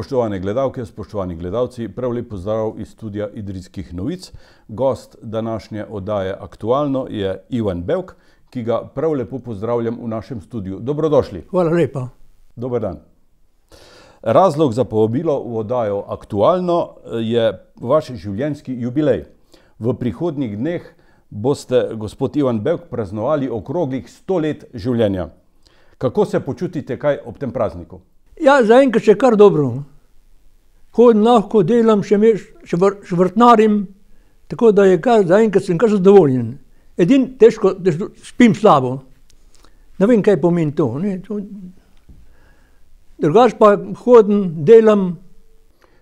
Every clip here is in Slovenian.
Spoštovane gledalke, spoštovani gledalci, prav lep pozdrav iz studia Idrijskih novic. Gost današnje oddaje Aktualno je Ivan Bevk, ki ga prav lepo pozdravljam v našem studiu. Dobrodošli. Hvala lepa. Dober dan. Razlog za povabilo v oddajo Aktualno je vaš življenjski jubilej. V prihodnjih dneh boste, gospod Ivan Bevk, praznovali okroglih 100 let življenja. Kako se počutite kaj ob tem prazniku? Ja, zaenkrat še kar dobro. Hodim lahko, delam, še vrtnarim, tako da je zaenkrat sem kar zadovoljen. Edino težko, da spim slabo. Ne vem, kaj pomeni to. Drugače pa hodim, delam.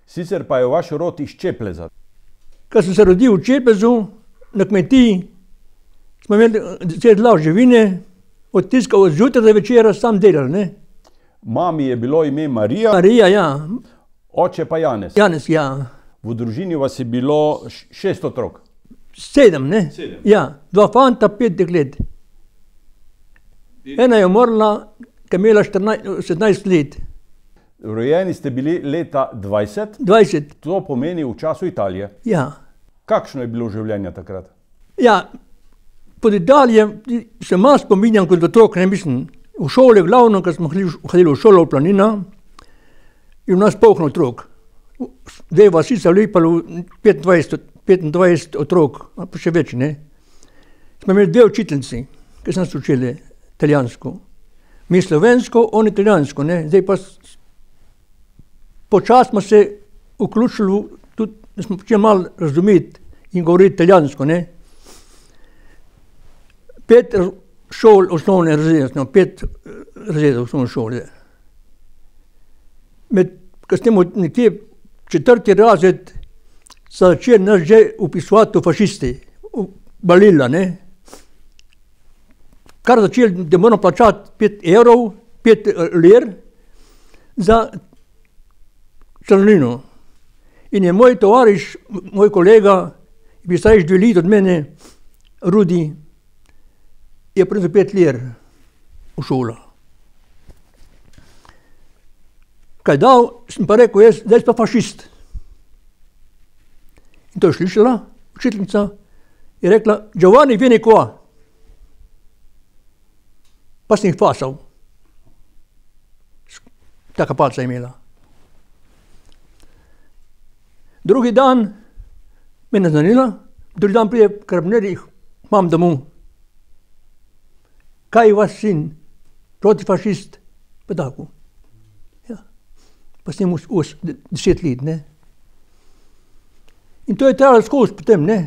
Sicer pa je vaš rod iz Čepleza. Ko sem se rodil v Čeplezu, na kmetiji, smo imeli 10 glav živine, od zjutraj do večera sam delal, ne. Mami je bilo ime Marija. Marija, ja. Oče pa Janez. Janez, ja. V družini vas je bilo 6 otrok. 7, ne? 7. Ja, 2 fanta, 5 deklet. Ena je umrla, ko je imela 17 let. Rojeni ste bili leta 20. 20. To pomeni v času Italije. Ja. Kakšno je bilo življenje takrat? Ja, pod Italijo se malo spominjam kot otrok, ne mislim. V šoli, glavno, ko smo hodili v šolo v Planina, je v nas polno otrok. Dve vasi so lipali 25 otrok, pa še več, ne. Smo imeli 2 učiteljici, ki so nas učili italijansko. Mi slovensko, on italijansko, ne. Zdaj pa počas smo se vključili tudi, da smo počeli malo razumeti in govoriti italijansko, ne. 5 šol osnovne razrede, 5 razredov osnovne šole. Ko smo nekje 4. razred, so začeli nas že upisovati v fašisti, v Balila, ne. Kar začeli, da moramo plačati 5 evrov, 5 lir za članarino. In je moj tovariš, moj kolega, je bil starejši 2 leta od mene, Rudi, je prinesel 5 lir v šolo. Kaj dal, sem pa rekel, zdaj pa fašist. In to je slišala učiteljica, je rekla, Giovanni, vieni qua. Pa sem jih fasal. Taka palca je imela. Drugi dan me je naznanila, drugi dan pride karabiner, imam domov. Kaj je vaš sin? Protifašist? Pa tako. Ja. Pa s njim 10 let, ne. In to je trebalo skozi potem, ne.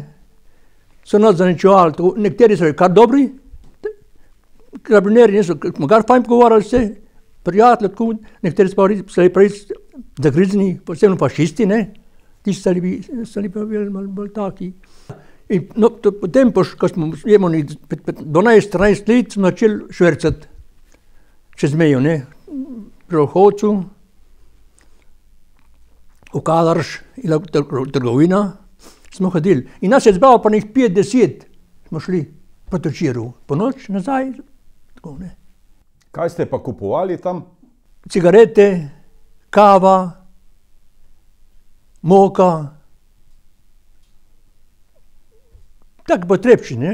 So nas zaničevali, nekateri so kar dobri, karabineri smo kar fajn pogovarjali se, prijatelji, tako, nekateri so pa res zagrizni, posebno fašisti, ne. Tisti so bili bolj taki. In potem, ko smo imeli 12-13 let, smo začeli švercati čez mejo, ne. Pri Ohocu, v Kalarš, trgovina, smo hodili. In nas je zbralo pa nekih 50, smo šli proti Čiru, po noč nazaj, tako, ne. Kaj ste pa kupovali tam? Cigarete, kava, moka. Tako potrebči, ne.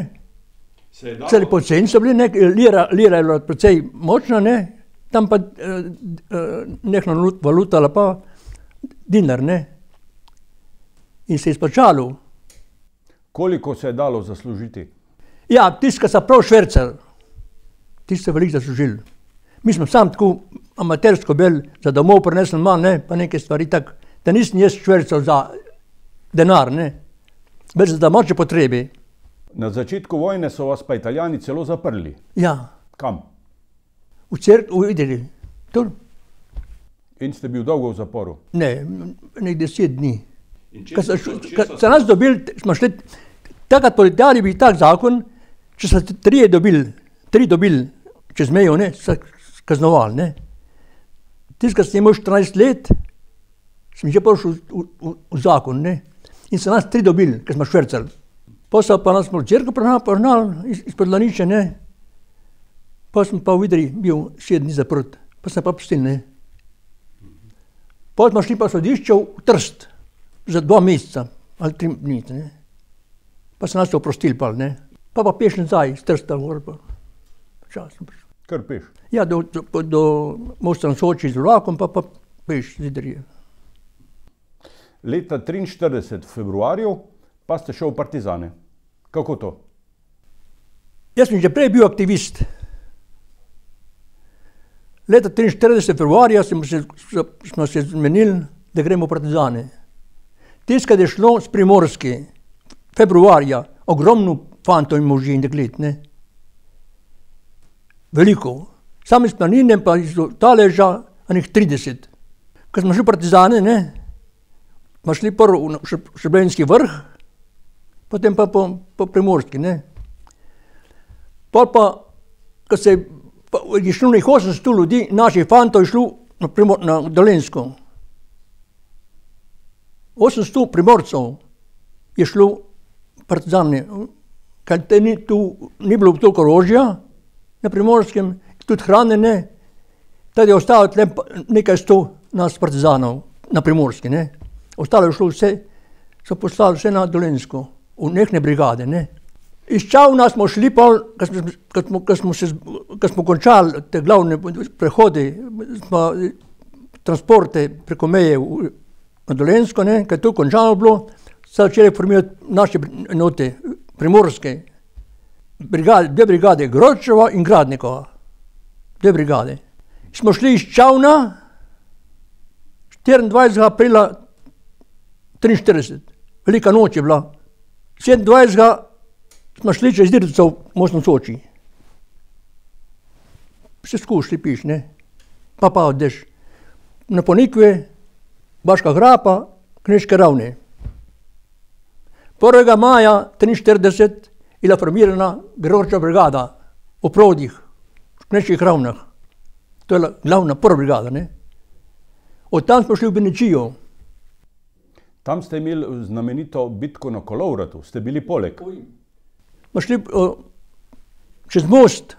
Celi poceni so bili, lira je bila precej močna, ne. Tam pa nekna valuta ali pa dinar, ne. In se je izplačalo. Koliko se je dalo zaslužiti? Ja, tisti, ki so prav švercali, tisti so veliko zaslužili. Mi smo sam tako amatersko bili, za domov prinesli manj, ne, pa neke stvari tako, da nisem jaz švercal za denar, ne. Več za domače potrebe. Na začetku vojne so vas pa Italijani celo zaprli. Ja. Kam? V cerkvu, videli. Tur. In ste bil dolgo v zaporu? Ne, nek 10 dni. Ko so nas dobili, smo šli, takrat po Italiji bil tak zakon, če so 3 dobili čez mejo, ne, so kaznovali, ne. Tisti, ko sem imel 14 let, sem že prišel v zakon, ne. In so nas 3 dobili, ko smo švercali. Potem pa nas smo v cerkev pregnali izpod Laniče, ne. Pa sem pa v Idriji bil 7 dni zaprt, pa sem pa pustil, ne. Potem smo šli pa sodišče v Trst za 2 meseca ali 3 dni, ne. Pa so nas oprostili pa, ne. Pa peš nazaj iz Trsta gor pa. Časno prišel. Kar peš? Ja, do Mosta na Soči z vlakom, pa peš z Idrije. Leta 1943 v februarju pa ste šel v partizane. Kako to? Jaz sem že prej bil aktivist. Leta 1943 februarja smo se zmenili, da gremo v partizane. Tiskrat je šlo s Primorske, februarja, ogromno fantov in možij in deklet, ne. Veliko. Sam iz Planine pa iz Taleža, enih 30. Ko smo šli v partizane, ne, smo šli prvo na Šebrenjski vrh, potem pa po Primorski, ne. Pol pa, ko se je šlo nekaj 800 ljudi, naših fantov je šlo na Dolenjsko. 800 Primorcev je šlo partizane, ker tu ni bilo toliko orožja na Primorskem, tudi hrane ne, tad je ostalo tle nekaj 100 nas partizanov na Primorski, ne. Ostalo je šlo vse, so poslali vse na Dolenjsko, v nekne brigade, ne. Iz Čavna smo šli pa, ko smo končali te glavne prehode, transporte preko meje na Dolenjsko, ne, ko je to končano bilo, so začeli formirati naše enote primorske, brigade, 2 brigade Gročeva in Gradnikova. 2 brigade. Smo šli iz Čavna 24. aprila 1943. Velika noč je bila. 27. smo šli čez Dircev v Most na Soči. Vse skušli piš, ne. Pa odeš na Ponikve, Baška Grapa, Knežke Ravne. 1. maja 1943 je bila formirana Gročeva brigada v Prodih, v Knežkih Ravnah. To je glavna prva brigada, ne. Od tam smo šli v Benečijo. Tam ste imeli znamenito bitko na Kolovratu, ste bili poleg. Smo šli čez most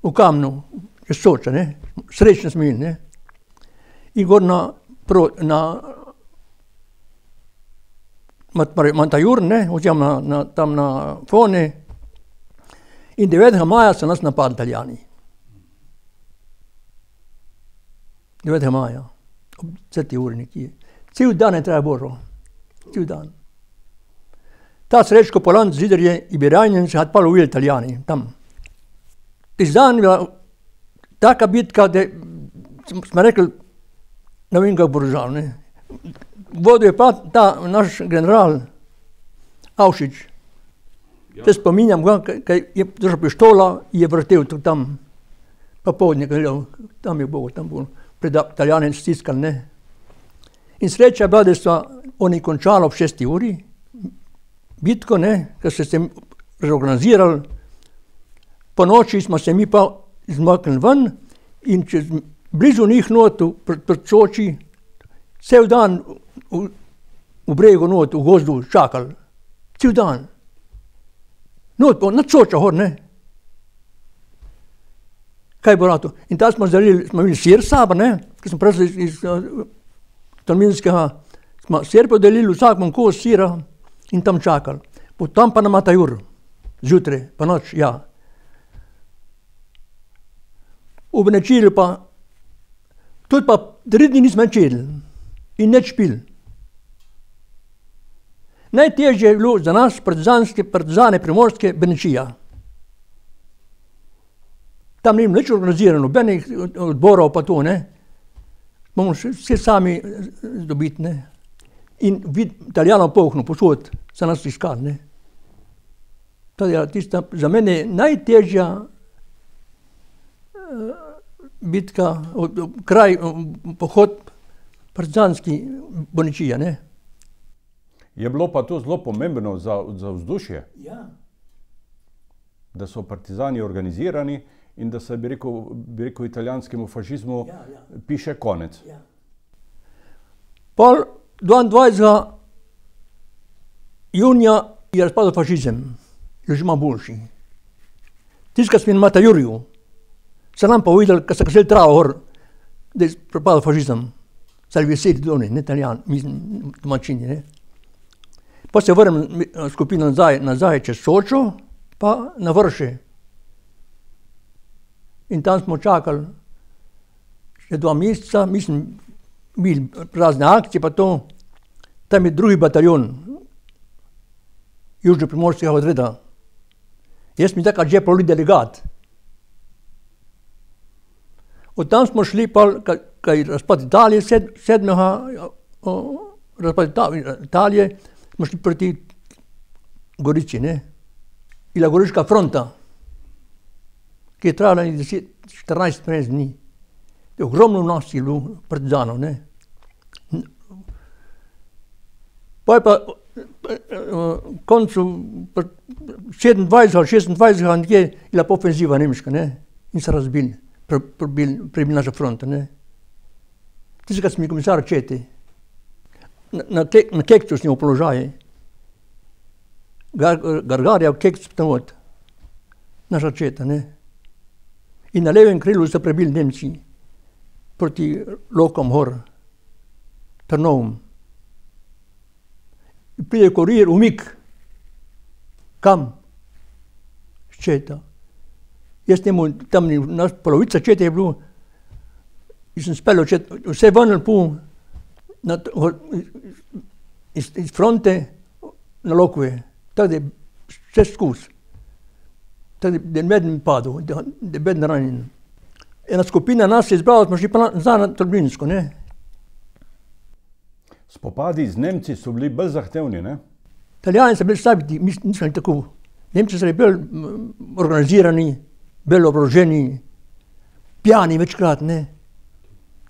v Kamnu, čez Soča, ne. Srečne smo imeli, ne. In gor na Mantajur, ne, oziroma tam na Fone. In 9. maja so nas napadli Italijani. 9. maja, ob 10. uri nekje. Cel dan je treba Božo. Cel dan. Ta Srečko Polant z Idrije je bil ranjen, se had pa lovili Italijani tam. Tisti dan je bila taka bitka, da smo rekli, ne vem kako bo držal, ne. Vodil je pa ta naš general Avšič. Se spominjam ga, kaj je držal pištola in je vrtel tudi tam. Pa povodnik, tam je Bog, tam bo pred Italijani stiskali, ne. In sreča je bila, da so oni končali ob 6. uri bitko, ne, ker so se reorganizirali. Po noči smo se mi pa izmaknili ven in blizu njih notu, pred Soči, cel dan v bregu not, v gozdu čakali. Cel dan. Not, nad Soča hor, ne. Kaj bo rato? In tam smo imeli sir saba, ne, ker smo prišli iz Tolminskega, smo sir podelili, vsak manj kos sira in tam čakali. Potem pa na Mantajur, zjutraj, pa noč, ja. V Benečilju pa, tudi pa 3 dni nismo nič jedli in nič pili. Najtežje je bilo za nas partizane primorske Benečija. Tam ni nič organizirano, nobenih odborov pa to, ne. Moramo vse sami dobiti, ne. In Italijanov polkno posod so nas iskali, ne. To je tista za mene najtežja bitka, kraj, pohod partizanski Benečija, ne. Je bilo pa to zelo pomembno za vzdušje? Ja. Da so partizani organizirani in da se, bi rekel italijanskemu fašizmu piše konec. Ja. Pol 22. junija je razpadel fašizem, je že malo boljši. Tiskrat smo na Mantajurju, so nam pa videli, ko so kasili travo gor, da je propadel fašizem. Salveseri doni, ne Italijan, mislim, domačini, ne. Pa se vrnem skupino nazaj čez Sočo, pa na Vrše. In tam smo čakali še 2 meseca, mislim, bili razne akcije pa to. Tam je 2. bataljon Južno-primorskega odreda. Jaz mi takrat že proli delegat. Od tam smo šli pa, kaj je razpad Italije, 7. razpad Italije, smo šli proti Gorici, ne. Bila Goriška fronta, ki je trajala 14-15 dni. Ogromno nas je bilo partizanov, ne. Pa je pa koncu 27 ali 26 nekje je bila ofenziva nemška, ne. In se razbili, prebili naša fronta, ne. Tistikrat sem komisar Četi. Na Kekcu s njim v položaju. Gargarja v Kekcu tam od. Naša Četa, ne. In na levem krilu so prebili Nemci proti Lokom gor, Trnovom. Pride kurir, umik. Kam? Četa. Jaz njemu, tam polovica Čete je bilo, in sem speljal vse ven iz fronte na Lokve. Tako da je vse skus. Tako da je medem padel, da je bedno ranjen. Ena skupina nas je izbrala, smo šli pa nazaj na Trblinsko, ne. Spopadi z Nemci so bili bolj zahtevni, ne? Italijani so bili slabiti, mi nismo bili tako. Nemci so bili bolj organizirani, bolj oboroženi, pijani večkrat, ne.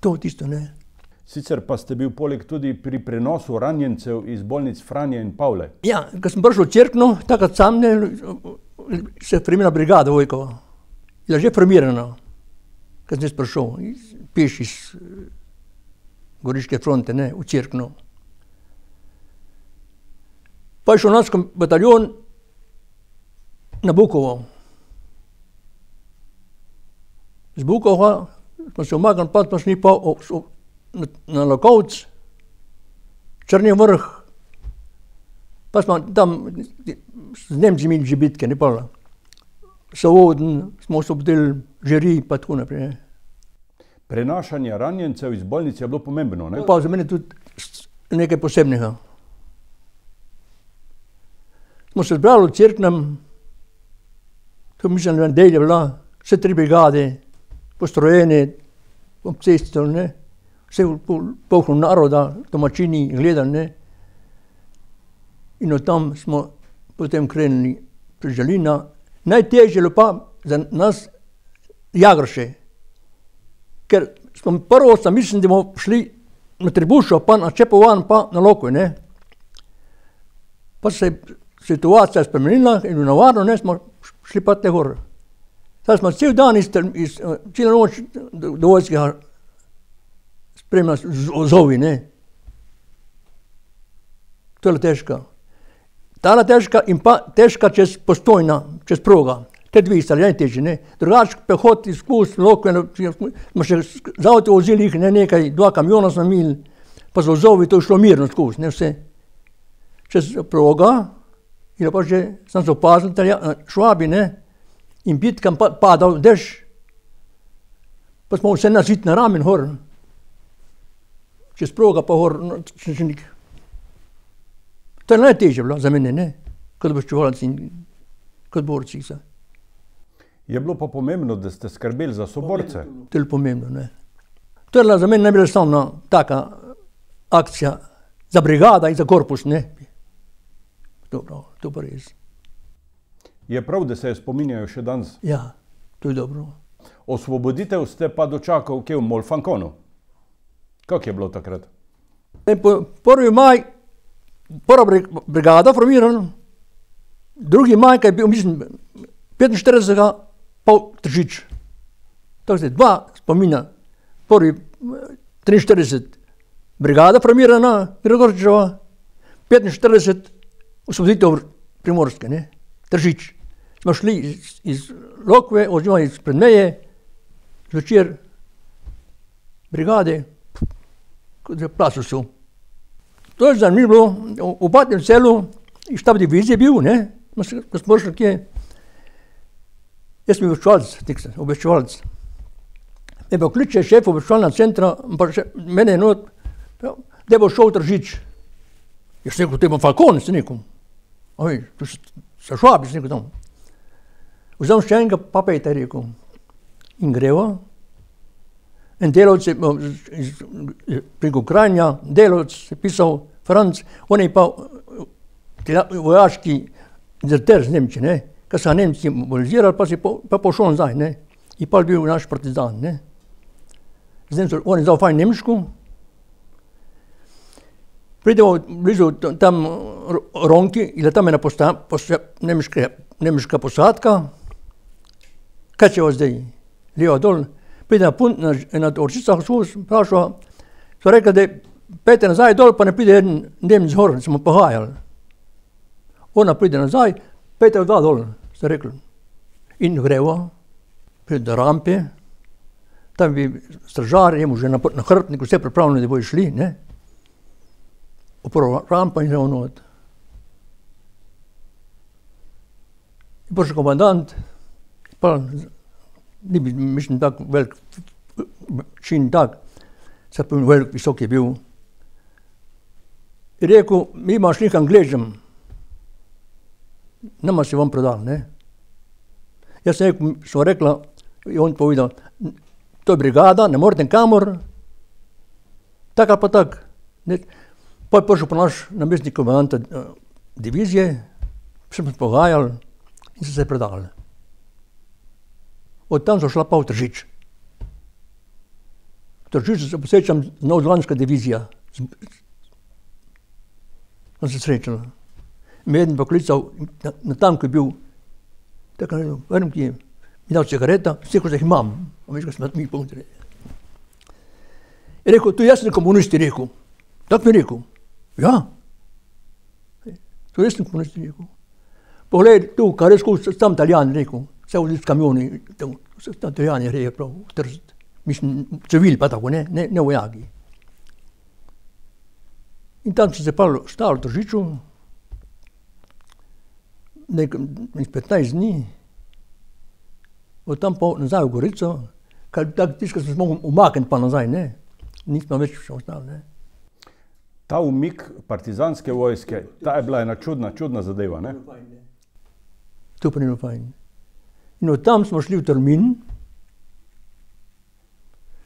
To tisto, ne. Sicer pa ste bil poleg tudi pri prenosu ranjencev iz bolnic Franje in Pavle. Ja, ko sem prišel v Cerkno, takrat sam, ne, se je formila brigada Vojkova. Je že formirana, ko sem jaz prišel, peš iz Goriške fronte, ne, v Cerkno. Pa je šel naš bataljon na Bukovo. Z Bukova smo se umaknili, pa smo šli pa na Lokovc, Črni vrh, pa smo tam z Nemci imeli že bitke, ne pa. Sovoden, smo osvobodili Žiri, pa tako naprej, ne. Prenašanje ranjencev iz bolnic je bilo pomembno, ne? Pa za mene tudi nekaj posebnega. Smo se zbrali v Cerknem, to mislim, da nedelja bila, vse 3 brigade, postrojene, obcestili, ne. Vse polno naroda, domačini gledali, ne. In od tam smo potem krenili pri Žalina. Najtežje je bilo pa za nas Jagrše. Ker smo prvo sam mislim, da bomo šli na Tribušo, pa na Čepovan, pa na Lokve, ne. Pa se je situacija spremenila in v Navarno, ne, smo šli pa te gor. Zdaj smo cel dan celo noč do vojskega spremljali ozovi, ne. To je težka. Ta je težka in pa težka čez Postojna, čez proga. Te 2 sta najtežji, ne. Drugač pehoti skus, Lokve, smo še z avto vozili jih, ne, nekaj, 2 kamiona smo imeli, pa z ozovi to je šlo mirno skus, ne, vse. Čez proga, in pa že sem se opazil, Švabi, ne, in bitkam padal dež, pa smo vse naziti na ramen gor, čez proga pa gor, Čečenik. To je najtežje bilo za mene, ne, kot obveščevalci in kot borci. Je bilo pa pomembno, da ste skrbeli za soborce? To je pomembno, ne. To je bila za mene najbolj enostavna taka akcija za brigada in za korpus, ne. Dobro, to pa res. Je prav, da se je spominjajo še danes? Ja, to je dobro. Osvoboditev ste pa dočakal kje v Molfankonu? Kako je bilo takrat? 1. maj, prva brigada formirana, 2. maj, kaj je bil, mislim, 45. pa Tržič. Tako se 2 spomina. 43 brigada formirana, Gregorčičeva, 45 osvoboditev Primorske, ne, Tržič. Smo šli iz Lokve, oziroma iz Predmeje, zvečer brigade, kot je plasu su. To je zanimivo, v Batnem Selu je štab divizije bil, ne, ko smo šli kje. Jaz sem obveščevalc. Me pa kliče šef obveščevalnega centra, pa mene not, da bo šel Tržič. Jaz sem rekel, to je Falcon, sem rekel. Oj, tu se švabi, sem rekel tam. Vzem še enega papeta, je rekel. In greva. En delavc preko Kranja, delavc je pisal Franc, on je pa vojaški dezerter z Nemčije, ne. Ko so Nemci mobilizirali, pa pošel nazaj, ne. In pa je bil naš partizan, ne. On je zdal fajn nemško. Pridemo blizu tam Ronki, in tam je nemška posadka. Kaj će vas zdaj? Lijeva dol. Pride na orčicah vprašala, so rekla, da pejte nazaj dol, pa ne pride en Nemec gor, smo pogajali. Ona pride nazaj, pejte dva dol, so rekli. In greva, pride do rampe, tam bi stražar, jemu že na hrbtniku vse pripravljeno, da bojo šli, ne. Upravo rampa in gremo not. In prišel komandant, pa ni bil, mislim, tak velik čin tak, se pa velik, visok je bil. In rekel, mi imaš šli k Angležem, nama se vam prodal, ne. Jaz sem rekla, in on povedal, to je brigada, ne morete kamor, tak ali pa tak. Pa je prišel pa naš namestnik komandanta divizije, smo se pogajali in so se predali. Od tam so šla pa v Tržič. V Tržiču se posečam Novozlanska divizija. Sem se srečala. Me jeden poklical na tam, ko je bil, tako ne vem, ki je mi dal cigareta, vse, ko jih imam. A veš, ko smo mi pomotili. Je rekel, tu jaz sem komunist, je rekel. Tako mi je rekel. Ja. Tu jaz sem komunist, je rekel. Poglej, tu, kar je skozi, tam Italijan, je rekel. Vse vodi s kamioni, tam Italijani reje prav, Trst. Mislim, civil pa tako, ne vojaki. In tam sem se pa stal v Tržiču, nekaj 15 dni, od tam pa nazaj v Gorico, kar tako tisto, ko smo mogli umakniti pa nazaj, ne. Nismo več še ostali, ne. Ta umik partizanske vojske, ta je bila ena čudna zadeva, ne? To pa ni bilo fajn. In od tam smo šli v Tolmin,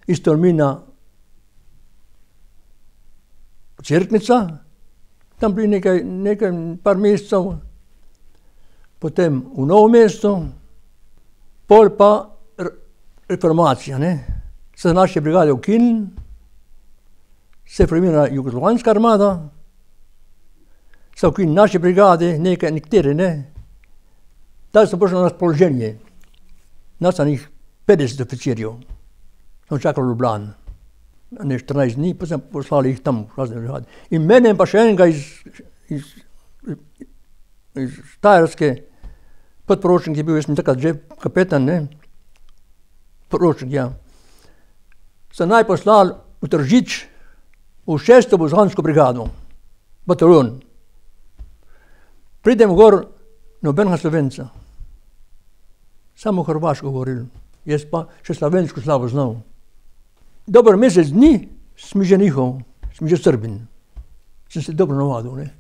iz Tolmina Cerknica, tam bili nekaj par mesecev, potem v Novo mesto, pol pa reformacija, ne. Se naše brigade ukinili, se je formirala Jugoslovanska armada, se ukinili naše brigade, nekatere, ne. Taj smo prišli na razpoloženje. Nas je 50 oficirjev. Smo čakali v Ljubljani. Ne 14 dni, pa sem poslali jih tam v razne brigade. In mene pa še enega iz Štajerske, podporočnik je bil, jaz sem takrat že kapetan, ne. Poročnik, ja. Sem naj poslal v Tržič v 6. bosansko brigado, bataljon. Pridem gor, nobenega Slovenca. Samo hrvaško govoril, jaz pa še slovensko slabo znal. Dober mesec dni sem že njihov, sem že Srbin. Sem se dobro navadil, ne.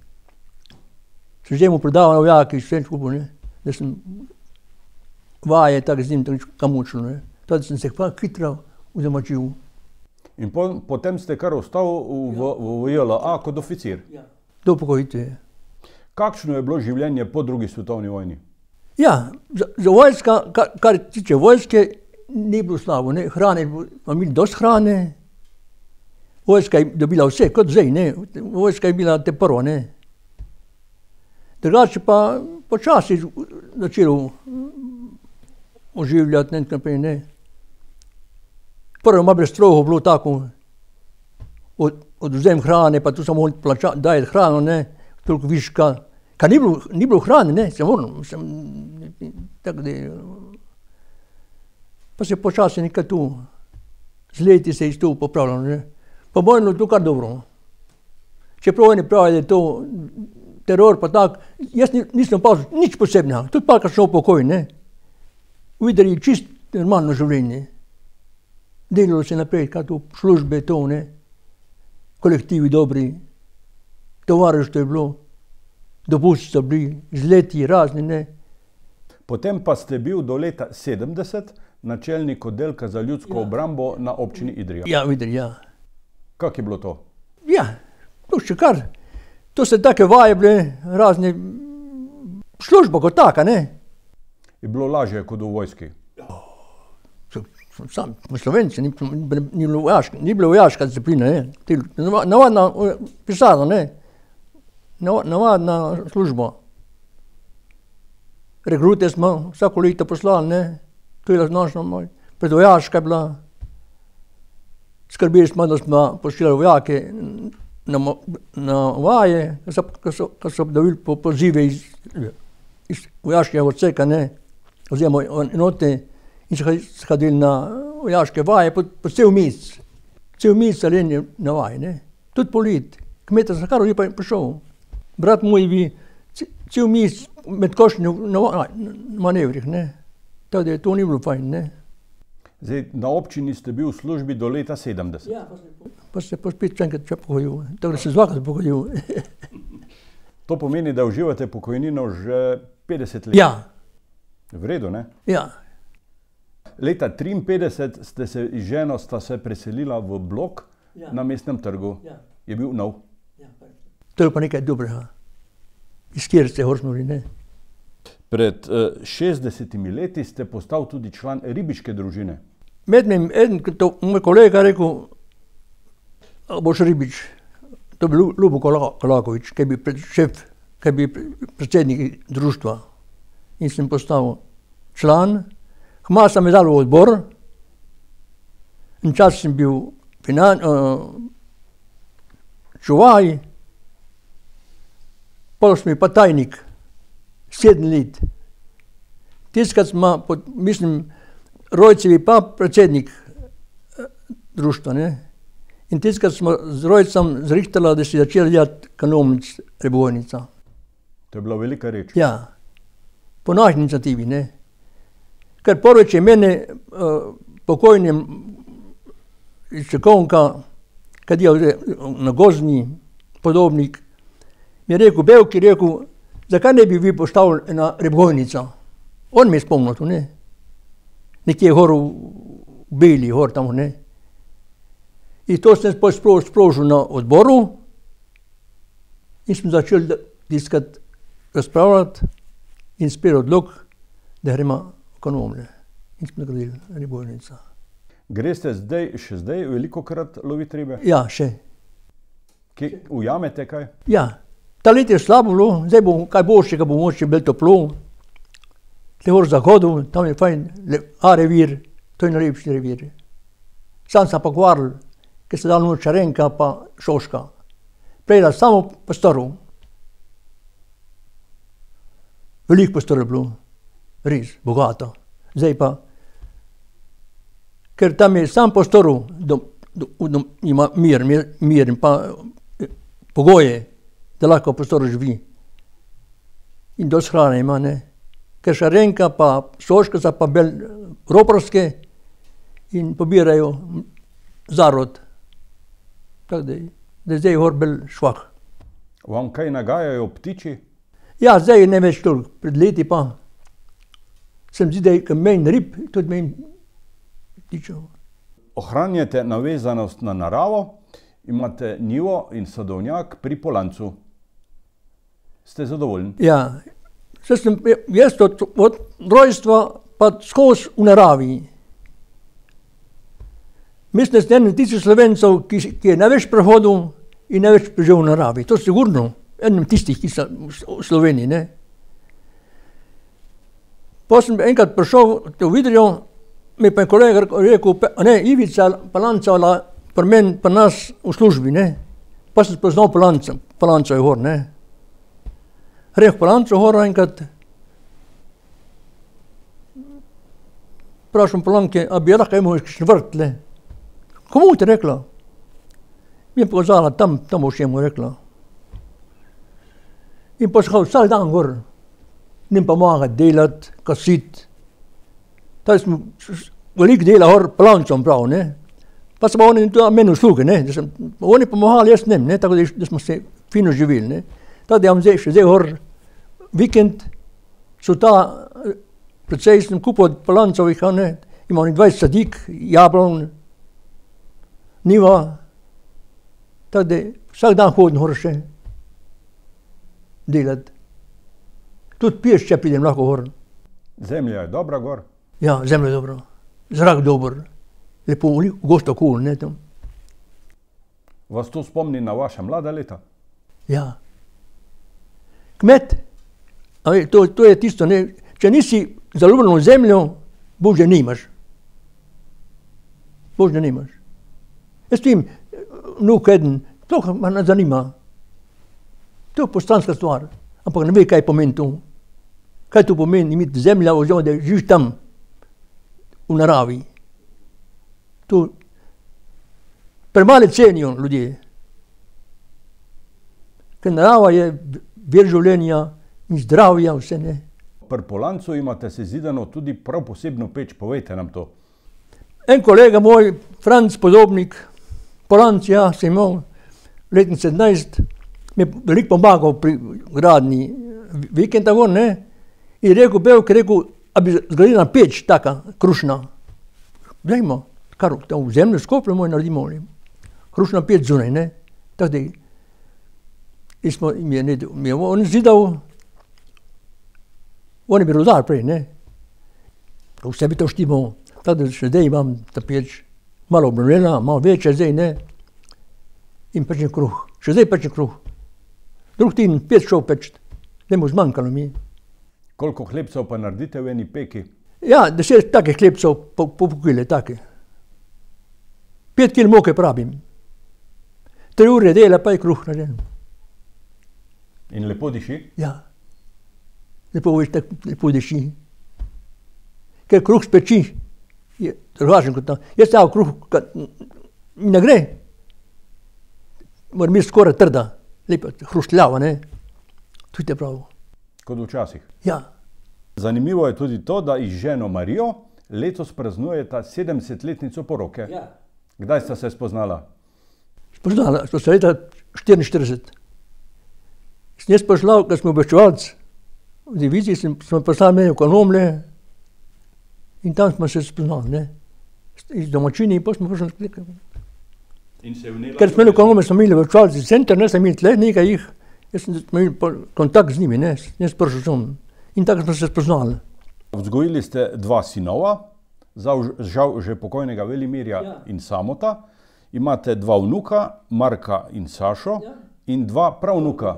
Sem že mu predaval na vojaki, vse skupaj, ne. Da sem vaje tako z njim, tako kamučil, ne. Tudi sem se pa hitro udomačil. In potem ste kar ostal v JLA kot oficir? Ja. Do upokojitve. Kakšno je bilo življenje po drugi svetovni vojni? Ja, za vojska, kar tiče vojske, ni bilo slabo, ne. Hrane, smo imeli dosti hrane. Vojska je dobila vse, kot zdaj, ne. Vojska je bila te prvo, ne. Drugače pa počasi začelo oživljati, ne. Prvo malo strogo bilo tako, odvzem hrane, pa tu samo dajati hrano, ne, toliko viška. Kar ni bilo hrane, ne, tako da, pa se počasi nekaj tu, z leti se je to popravljalo, ne. Po mojem je to kar dobro. Čeprav oni pravijo, da je to teror pa tak, jaz nisem opazil nič posebnega, tudi pa, kad šel v pokoj, ne. Videli čist normalno življenje. Delalo se naprej, kaj to službe, to, ne. Kolektivi dobri, tovarištvo je bilo, dopusti so bili, izleti razni, ne. Potem pa ste bil do leta 70 načelnik oddelka za ljudsko obrambo na občini Idrija. Ja, videli, ja. Kako je bilo to? Ja, to še kar. To se take vaje bile, razne služba kot taka, ne. Je bilo lažje kot v vojski? Sam, Slovenci, ni bilo vojaška disciplina, ne. Navadna pisarna, ne. Navadna služba. Rekrute smo vsako leto poslali, ne. To je naša predvojaška bila. Skrbeli smo, da smo pošiljali vojake na vaje, ko so dobili pozive iz vojaškega odseka, ne, oziroma enote in so hodili na vojaške vaje po cel mesec. Cel mesec ali na vaje, ne. Tudi polet. Kmeta sem kar lepo prišel. Brat moj bi cel mesec med košnjo na manevrih, ne. Tako da to ni bilo fajn, ne. Zdaj, na občini ste bil v službi do leta 70. Ja, pa se spet še enkrat pokojil. Tako da se dvakrat pokojil. To pomeni, da uživate pokojnino že 50 let. Ja. V redu, ne? Ja. Leta 53 ste se z ženo sta se preselila v blok na Mestnem trgu. Je bil nov. To je pa nekaj dobrega. Iz kjer ste horsnuli, ne? Pred 60 leti ste postal tudi član ribiške družine. Med njim moj kolega rekel, boš ribič. To je bil Ljubo Kolakovič, ki je bil šef, ki je bil predsednik društva. In sem postal član. Hmalo sem me dal v odbor. In čas sem bil čuvaj. Pol sem bil pa tajnik. 7 let. Tiskrat smo, mislim, Rojcevi pa predsednik društva, ne. In tiskrat smo z Rojcem zrihtali, da si začeli delati kanovnic Rebojnica. To je bila velika reč. Ja. Po naši inicijativi, ne. Ker prvič je mene pokojnim iz Čekovnka, kad je na Gozni, podobnik, mi je rekel, Bevk je rekel, zakaj ne bi vi postavili ena Rebojnica? On me je spomnil to, ne. Nekje gor v Beli, gor tam, ne. In to sem sprožil na odboru in sem začel tiskati, razpravljati in sprejel odlok, da gremo v Kanovle. In smo nagradili Rebojnica. Greste še zdaj velikokrat loviti ribe? Ja, še. Ujamete kaj? Ja. Ta let je slabo bilo, zdaj bo kaj boljšega, bo mogoče bilo toplo. Tle gor v zahodu, tam je fajn, revir, to je najlepši revir. Sam sem pa govoril, ker se dal Čarenka pa Šoška. Prej da samo pastorov. Veliko pastorov je bilo, res, bogato. Zdaj pa, ker tam je sam pastorov, ima mir in pa pogoje, da lahko pastor živi. In dosti hrane ima, ne. Ker Šarenka pa Soška so pa bolj roparske in pobirajo zarod. Tako da je zdaj gor bolj švah. Vam kaj nagajajo ptiči? Ja, zdaj ne več toliko. Pred leti pa sem zdi, da je manj rib, tudi manj ptičev. Ohranjate navezanost na naravo, imate njivo in sadovnjak pri Polancu. Ste zadovoljni? Ja, jaz od rojstva pa skozi v naravi. Mislim, da ste eden tistih Slovencev, ki je največ prehodil in največ preživel v naravi. To je sigurno eden tistih, ki so v Sloveniji, ne. Pa sem enkrat prišel v Idrijo, mi pa je kolega rekel, ne, Ivica Palanca pri nas v službi, ne. Pa sem spoznal Palanca je gor, ne. Rekel Palanca gor enkrat. Vprašam Palanke, a bi lahko imel kakšen vrt, le. Komu ti rekla? Mi je pokazala, tam bo še mu rekla. In pa šel vsak dan gor, njim pomagati, delati, kasiti. Taj smo veliko dela gor plancom prav, ne. Pa so pa oni tudi meni usluge, ne. Oni pomagali, jaz njim, ne, tako da smo se fino živeli, ne. Tako da imam zdaj gor vikend, so ta, precej sem kupil plancovih, ne, imam 20 sadik, jablon, niva, tako da vsak dan hodim gor še delati. Tudi peš, če pridem lahko gor. Zemlja je dobra gor? Ja, zemlja je dobra. Zrak dober. Lepo, gosto kul, ne, tam. Vas to spomni na vaša mlada leta? Ja. Kmet, to je tisto, ne, če nisi zaljubljen v zemljo, božje nimaš. Božje nimaš. Jaz tim, vnuk eden, to me ne zanima. To je postanska stvar, ampak ne ve, kaj pomeni to. Kaj to pomeni imeti zemlja, oziroma da živiš tam, v naravi. To premale cenijo ljudje. Ker narava je vir življenja in zdravja, vse ne. Pri Polancu imate sezidano tudi prav posebno peč, povejte nam to. En kolega moj, Franc Podobnik, Polanc, ja, sem imel letni 17, mi je veliko pomagal pri gradnji vikenda gor, ne. In rekel, Bevk, a bi zgradila peč, taka, krušna. Dajmo, kar v zemlju skopljamo in naredimo. Krušna peč zunaj, ne. Tako da, mi je on zidal, on je bil rudar prej, ne. Vse bi to štimal. Tako da še zdaj imam ta peč, malo obnovljena, malo večja zdaj, ne. In pečem kruh. Še zdaj pečem kruh. Drug teden peč šel peč, da mu zmanjkalo mi. Koliko hlebcev pa naredite v eni peki? Ja, 10 takih hlebcev po kile, take. 5 kil moke pravim. 3 ure dela, pa je kruh narejen. In lepo diši? Ja. Lepo veš, tako lepo diši. Ker kruh s peči je drugačen kot tam. Jaz tam kruh, mi ne gre. Moram biti skoraj trda, lepa, hrušljava, ne. Tudi je prav. Kot včasih? Ja. Zanimivo je tudi to, da z ženo Marijo letos praznujeta 70-letnico poroke. Ja. Kdaj sta se spoznala? Spoznala, smo se leta 44. Sem jaz poslal, ko smo obveščevalci v diviziji, smo poslali mene v Kolomlje in tam smo se spoznali, ne. Iz domačini, pa smo prišli. Ker smo imeli v Kolomlje, smo imeli obveščevalci center, ne, smo imeli tle nekaj jih, jaz sem imel kontakt z njimi, ne, jaz prišel sem. In tako smo se spoznali. Vzgojili ste 2 sinova, žal že pokojnega Velimirja in Samota. Imate 2 vnuka, Marka in Sašo, in 2 pravnuka,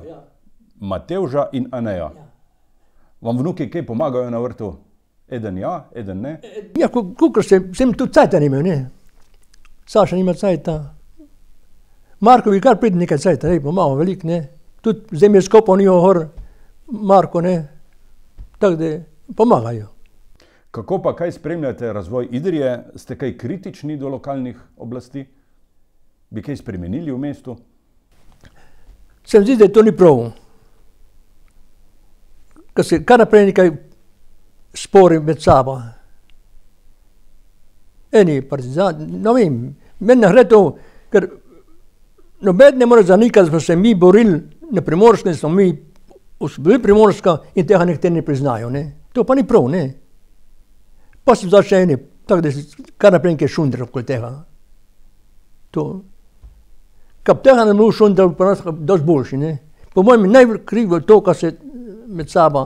Matevža in Aneja. Vam vnuki kaj pomagajo na vrtu? Eden ja, eden ne? Ja, kukor sem tudi cajta nimel, ne. Saša nima cajta. Markovi kar pride nekaj cajta, ne, pomaga veliko, ne. Tudi zdaj mi je skopal njo gor, Marko, ne. Tako da pomagajo. Kako pa kaj spremljate razvoj Idrije? Ste kaj kritični do lokalnih oblasti? Bi kaj spremenili v mestu? Se mi zdi, da to ni prav. Ker se kar naprej nekaj spori med sabo. Eni partizani, no vem, meni ne gre to, ker noben ne more zanikati, da smo se mi borili na Primorskem, smo mi bili Primorska in tega nekateri ne priznajo, ne. To pa ni prav, ne. Pa so začeli eni, tako da kar naprej nekaj šundra okoli tega. To. Kab tega ne bilo šundra, pa nas dosti boljši, ne. Po mojem najbolj krivo je to, kar se med sabo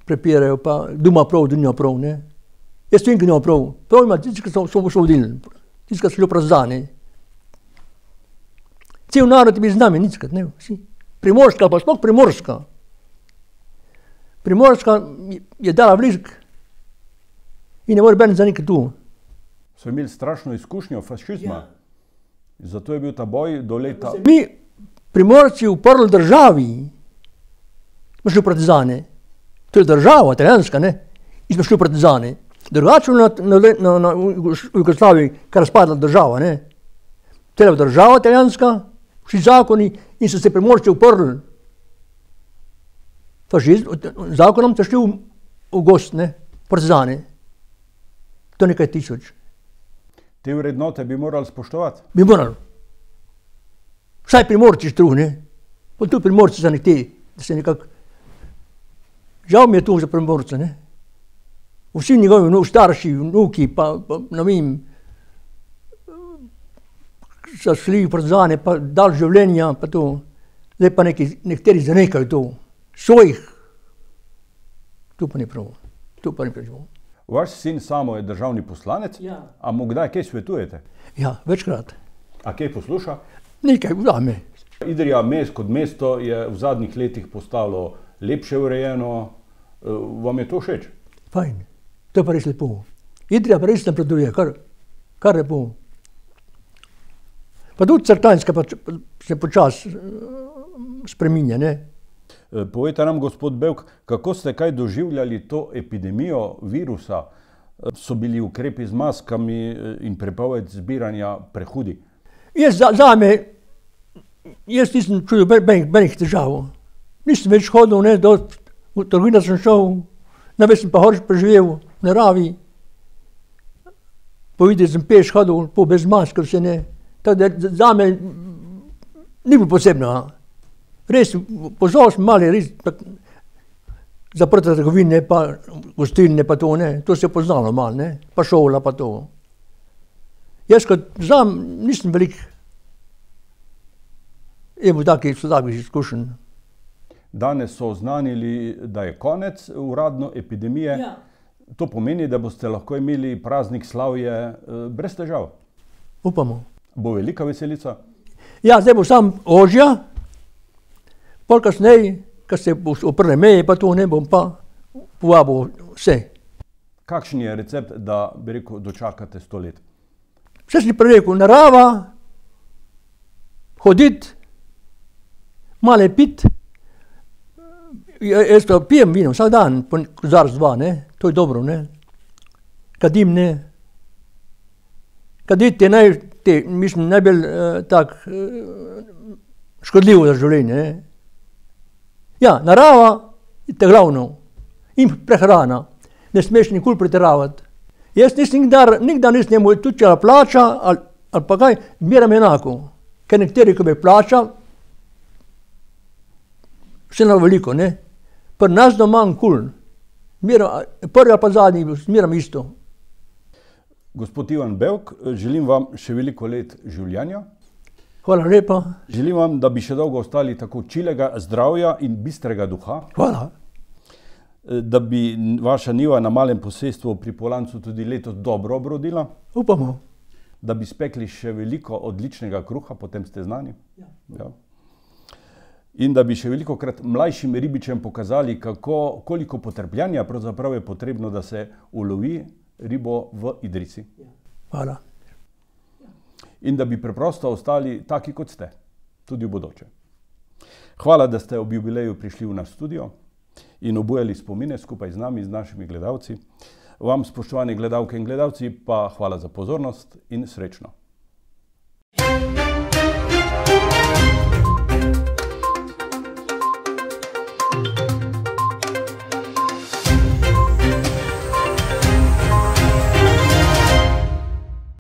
prepirajo, pa doma prav, da nima prav, ne. Jaz vem, ki nima prav. Prav ima tisti, ki so osvobodili, tisti, ki so bili prazdani. Cel narod je bil z nami, nickat, ne, vsi. Primorska, pa sploh Primorska. Primorska je dala veliko in ne more ben zanikati tu. So imeli strašno izkušnjo fašizma. Zato je bil ta boj do leta... Mi, Primorci, uprli državi, smo šli v partizane. To je država, italijanska, ne, in smo šli v partizane. Drugače na Jugoslaviji, kar spadla država, ne. Tela država italijanska, vsi zakoni in so se Primorci uprli. Zakonom so šli v gost, ne, partizani. To nekaj tisoč. Te vrednote bi morali spoštovati? Bi morali. Vsaj Primorci štruh, ne. Pa tudi Primorci za nekaj, da se nekako... Žal mi je to za Primorce, ne. Vsi njegovi starši, vnuki, pa ne vem, so šli v partizane, pa dali življenja, pa to. Zdaj pa nekateri zanekajo to. Svojih. To pa ni prav. To pa ni prav. Vaš sin Samo je državni poslanec, a mu kdaj kaj svetujete? Ja, večkrat. A kaj posluša? Nekaj vzame. Idrija kot mesto je v zadnjih letih postalo lepše urejeno. Vam je to všeč? Fajn. To je pa res lepo. Idrija pa res napreduje, kar lepo. Pa tudi Cerkljanska pa se počasi spreminja, ne. Povejte nam, gospod Bevk, kako ste kaj doživljali to epidemijo virusa? So bili ukrepi z maskami in prepoved zbiranja prehudi? Zame, jaz nisem čutil benih težav. Nisem več hodil, ne, v trgovino sem šel, največ sem pa horiš preživel v naravi. Povedal sem peš hodil, bez maske vse ne. Tako da zame ni bilo posebno. Res, pozval sem mali, res, zaprte trgovine, pa gostilne, pa to, ne. To se je poznalo malo, ne. Pa šola, pa to. Jaz kot znam, nisem velik. Imel takih izkušenj. Danes so oznanili, da je konec uradno epidemije. Ja. To pomeni, da boste lahko imeli praznik slavje brez težav. Upamo. Bo velika veselica? Ja, zdaj bo sam ožja, pol kasneje, ko se bo oprle meje, pa to ne bom pa povabil vse. Kakšen je recept, da bi rekel, dočakate 100 let? Vse si prerekel, narava, hoditi, malo pit. Jaz to pijem vino vsak dan, kozarec 2, ne, to je dobro, ne. Kadim, ne. Kaditi je mislim, najbolj škodljivo za življenje, ne. Ja, narava je te glavno. In prehrana. Ne smeš nikoli pretiravati. Jaz nisem nikdar nisem imel tudi če plača ali pa kaj, zmeram enako. Ker nekateri, ko me plača, vse na veliko, ne. Pri nas doma nikoli. Prvi ali pa zadnji, zmeram isto. Gospod Ivan Bevk, želim vam še veliko let življenja. Hvala lepa. Želim vam, da bi še dolgo ostali tako čilega zdravja in bistrega duha. Hvala. Da bi vaša njiva na malem posestvu pri Polancu tudi letos dobro obrodila. Upamo. Da bi spekli še veliko odličnega kruha, potem ste znani. Ja. In da bi še velikokrat mlajšim ribičem pokazali, koliko potrpljenja pravzaprav je potrebno, da se ulovi ribo v Idrijci. Hvala. In da bi preprosto ostali taki, kot ste, tudi v bodoče. Hvala, da ste ob jubileju prišli v naš studio in obujali spomine skupaj z nami, z našimi gledalci. Vam, spoštovani gledalke in gledalci, pa hvala za pozornost in srečno.